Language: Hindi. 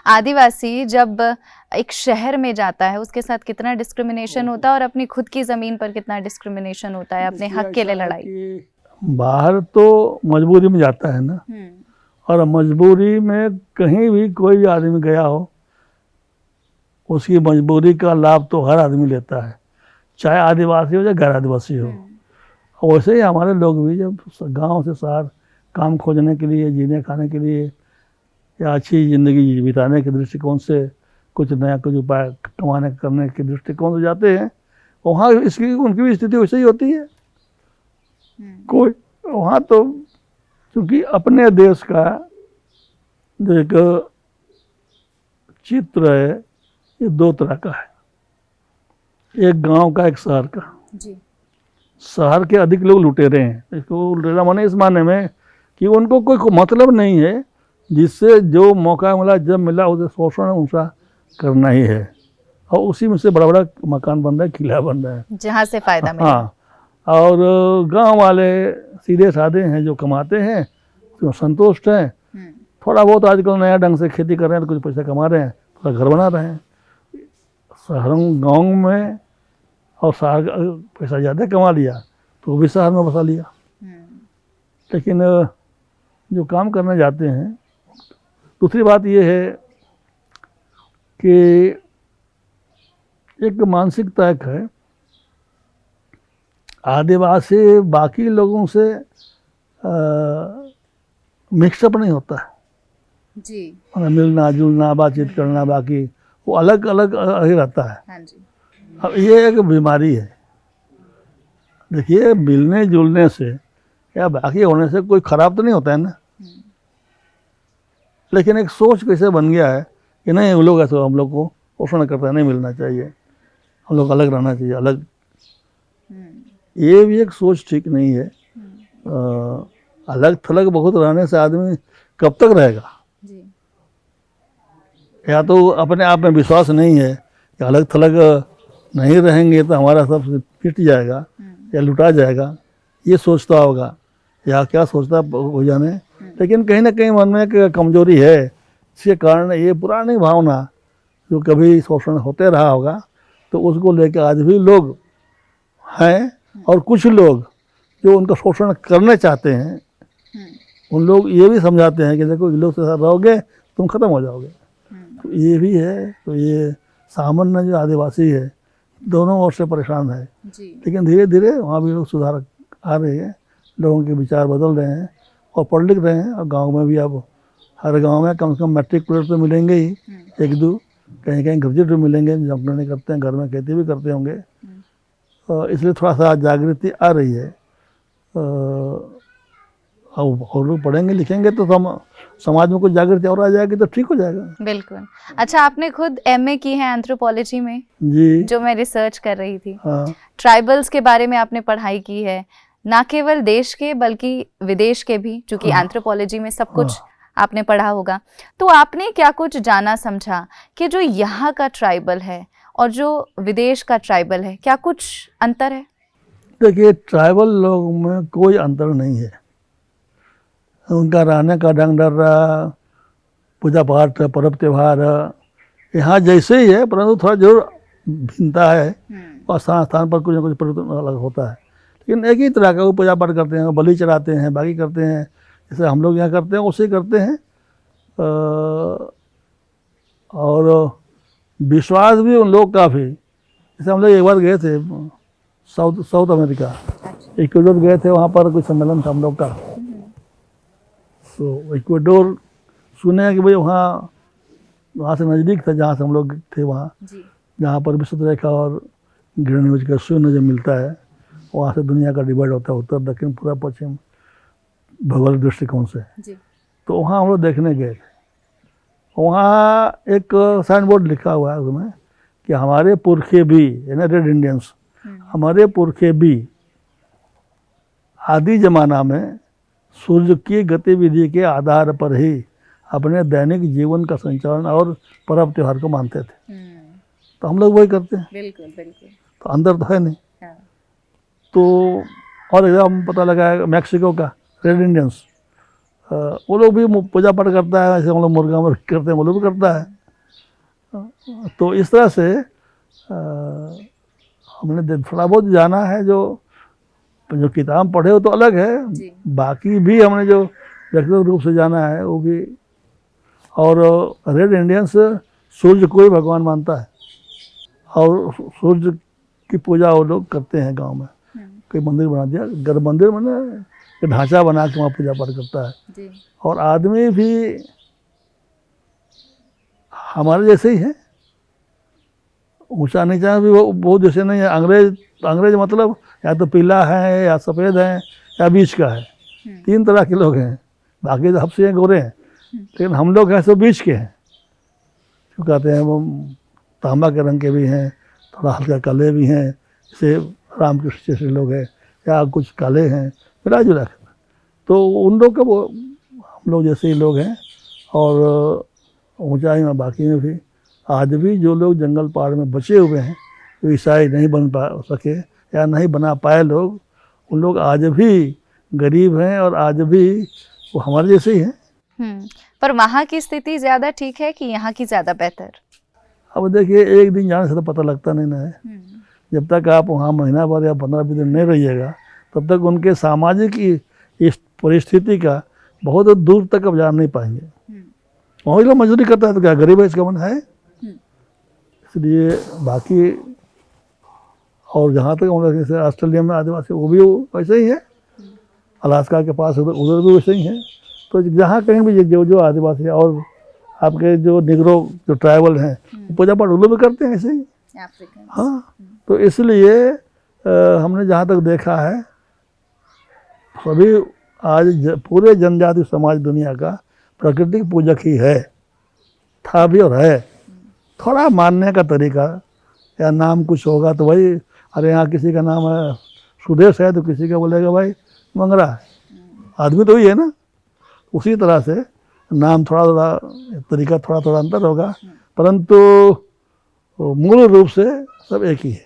आदिवासी जब एक शहर में जाता है उसके साथ कितना डिस्क्रिमिनेशन होता है और अपनी खुद की ज़मीन पर कितना डिस्क्रिमिनेशन होता है अपने हक के लिए लड़ाई। बाहर तो मजबूरी में जाता है ना, और मजबूरी में कहीं भी कोई भी आदमी गया हो, उसकी मजबूरी का लाभ तो हर आदमी लेता है, चाहे आदिवासी हो या गैर आदिवासी हो। वैसे ही हमारे लोग भी जब गांव से शहर काम खोजने के लिए, जीने खाने के लिए या अच्छी ज़िंदगी बिताने के दृष्टिकोण से, कुछ नया कुछ उपाय कमाने करने के दृष्टिकोण से जाते हैं, वहाँ इसकी उनकी भी स्थिति वैसे ही होती है। कोई वहाँ तो क्योंकि अपने देश का जो एक चित्र है ये दो तरह का है, एक गांव का, एक शहर का। जी। शहर के अधिक लोग लुटेरे हैं। इसको लुटेरा माने इस माने में कि उनको कोई मतलब नहीं है, जिससे जो मौका मिला जब मिला उसे शोषण उनका करना ही है, और उसी में से बड़ा बड़ा मकान बन रहा है, किला बन रहा है, जहाँ से फायदा मिले। हाँ, और गांव वाले सीधे साधे हैं जो कमाते हैं तो संतुष्ट हैं। थोड़ा बहुत आजकल नया ढंग से खेती कर रहे हैं तो कुछ पैसा कमा रहे हैं, थोड़ा घर बना रहे हैं। शहरों गाँव में और शहर पैसा ज़्यादा कमा लिया तो वो भी शहर में बसा लिया। लेकिन जो काम करने जाते हैं, दूसरी बात ये है कि एक मानसिकता एक है, आदिवासी बाकी लोगों से मिक्सअप नहीं होता है जी। मिलना जुलना बातचीत करना, बाकी वो अलग अलग ही रहता है। हाँ जी। अब ये एक बीमारी है। देखिए, मिलने जुलने से या बाकी होने से कोई खराब तो नहीं होता है ना, लेकिन एक सोच कैसे बन गया है कि नहीं वो लोग ऐसे हम लोग को पोषण करते हैं, नहीं मिलना चाहिए, हम लोग अलग रहना चाहिए, अलग। ये भी एक सोच ठीक नहीं है। अलग थलग बहुत रहने से आदमी कब तक रहेगा? जी। या तो अपने आप में विश्वास नहीं है कि अलग थलग नहीं रहेंगे तो हमारा सब पिट जाएगा या लुटा जाएगा, ये सोचता होगा या क्या सोचता हो जाने। लेकिन कहीं ना कहीं मन में एक कमजोरी है, इसके कारण ये पुरानी भावना जो कभी शोषण होते रहा होगा तो उसको लेकर आज भी लोग हैं, और कुछ लोग जो उनका शोषण करने चाहते हैं उन लोग ये भी समझाते हैं कि देखो इन लोग से साथ रहोगे तुम खत्म हो जाओगे। तो ये भी है। तो ये सामान्य जो आदिवासी है दोनों ओर से परेशान है जी। लेकिन धीरे धीरे वहाँ भी लोग सुधार आ रहे हैं, लोगों के विचार बदल रहे हैं और पढ़ लिख रहे हैं। और गांव में भी अब हर गांव में कम से कम मैट्रिक प्लेट तो मिलेंगे ही, एक दो, कहीं कहीं ग्रेजुएट भी मिलेंगे, जॉब नहीं करते हैं, घर में खेती भी करते होंगे। इसलिए थोड़ा सा जागृति आ रही है। और लोग पढ़ेंगे लिखेंगे तो समाज में कुछ जागृति और आ जाएगी तो ठीक हो जाएगा। बिल्कुल। अच्छा, आपने खुद एमए की है एंथ्रोपोलॉजी में? जी। जो मैं रिसर्च कर रही थी। हाँ। ट्राइबल्स के बारे में आपने पढ़ाई की है, ना केवल देश के बल्कि विदेश के भी, क्योंकि एंथ्रोपोलॉजी में सब कुछ आपने पढ़ा होगा। तो आपने क्या कुछ जाना समझा कि जो यहाँ का ट्राइबल है और जो विदेश का ट्राइबल है, क्या कुछ अंतर है? देखिए, ट्राइबल लोग में कोई अंतर नहीं है। उनका रहने का ढंग ढर्रा, पूजा पाठ, पर्व त्यौहार यहाँ जैसे ही है, परंतु थोड़ा जरूर भिन्नता है और स्थान स्थान पर कुछ ना कुछ परिवर्तन अलग होता है। लेकिन एक ही तरह का वो पूजा पाठ करते हैं, बलि चढ़ाते हैं, बाकी करते हैं, जैसे हम लोग यहाँ करते हैं उसे करते हैं। और विश्वास भी उन लोग काफ़ी, जैसे हम लोग एक बार गए थे साउथ अमेरिका, इक्वाडोर गए थे, वहाँ पर कुछ सम्मेलन था हम लोग का। तो इक्वाडोर सुने कि भाई वहाँ से नज़दीक था जहाँ से हम लोग थे, वहाँ जहाँ पर विषुवत रेखा और ग्रीनविच का सूर्य जो मिलता है, वहाँ से दुनिया का डिवाइड होता है, उत्तर दक्षिण पूरा पश्चिम भौगोलिक दृष्टिकोण से। तो वहाँ हम लोग देखने गए थे। वहाँ एक साइन बोर्ड लिखा हुआ है उसमें कि हमारे पुरखे भी, यानी रेड इंडियंस, हमारे पुरखे भी आदि जमाना में सूर्य की गतिविधि के आधार पर ही अपने दैनिक जीवन का संचालन और पर्व त्योहार को मानते थे। तो हम लोग वही करते हैं। बिल्कुल बिल्कुल। तो अंदर तो है नहीं। तो और एकदम पता लगा मैक्सिको का रेड इंडियंस, वो लोग भी पूजा पाठ करता है, ऐसे हम लोग मुर्गा मुर्गी करते हैं, वो लोग भी करता है। तो इस तरह से हमने थोड़ा बहुत जाना है। जो किताब पढ़े हो तो अलग है, जी। बाकी भी हमने जो व्यक्तिगत रूप से जाना है वो भी। और रेड इंडियंस सूर्य को ही भगवान मानता है और सूर्य की पूजा वो लोग करते हैं गांव में। कोई मंदिर बना दिया, गर्भ मंदिर मैंने ढांचा बना के वहाँ पूजा पाठ करता है। जी। और आदमी भी हमारे जैसे ही है, ऊंचा नीचा भी वो बहुत जैसे नहीं है। अंग्रेज मतलब या तो पीला है या सफ़ेद है या बीच का है, 3 तरह के लोग हैं। बाकी तो हफ्से गोरे हैं, लेकिन हम लोग हैं सब बीच के हैं। जो कहते हैं वो तांबा के रंग के भी हैं, थोड़ा हल्का काले भी हैं, जैसे रामकृष्ण जैसे लोग हैं, या कुछ काले हैं, मिला जुला कर। तो उन लोग का वो हम लोग जैसे ही लोग हैं। और ऊंचाई में बाकी में भी आज भी जो लोग जंगल पहाड़ में बचे हुए हैं, जो ईसाई नहीं बन सके या नहीं बना पाए लोग, उन लोग आज भी गरीब हैं और आज भी वो हमारे जैसे ही हैं। पर वहाँ की स्थिति ज़्यादा ठीक है कि यहाँ की ज़्यादा बेहतर? अब देखिए, एक दिन जाने से तो पता लगता नहीं ना है। जब तक आप वहाँ महीना भर या 15-20 दिन नहीं रहिएगा, तब तक उनके सामाजिक इस परिस्थिति का बहुत दूर तक आप जान नहीं पाएंगे। वही लोग मजदूरी करता है तो क्या गरीब है इसका मन है? इसलिए बाकी और जहाँ तक हम जैसे ऑस्ट्रेलिया में आदिवासी वो भी वैसे ही है, अलास्का के पास उधर भी वैसे ही है। तो जहाँ कहीं भी जो आदिवासी और आपके जो निग्रो जो ट्राइबल हैं, पूजा पाठ वो लोग भी करते हैं ऐसे ही। हाँ, तो इसलिए हमने जहाँ तक देखा है, सभी आज पूरे जनजाति समाज दुनिया का प्रकृति पूजक ही है, था भी और है। थोड़ा मानने का तरीका या नाम कुछ होगा तो भाई, अरे यहाँ किसी का नाम है सुदेश है तो किसी का बोलेगा भाई मंगरा है, आदमी तो ही है ना। उसी तरह से नाम थोड़ा तरीका थोड़ा अंतर होगा, परंतु मूल रूप से सब एक ही है।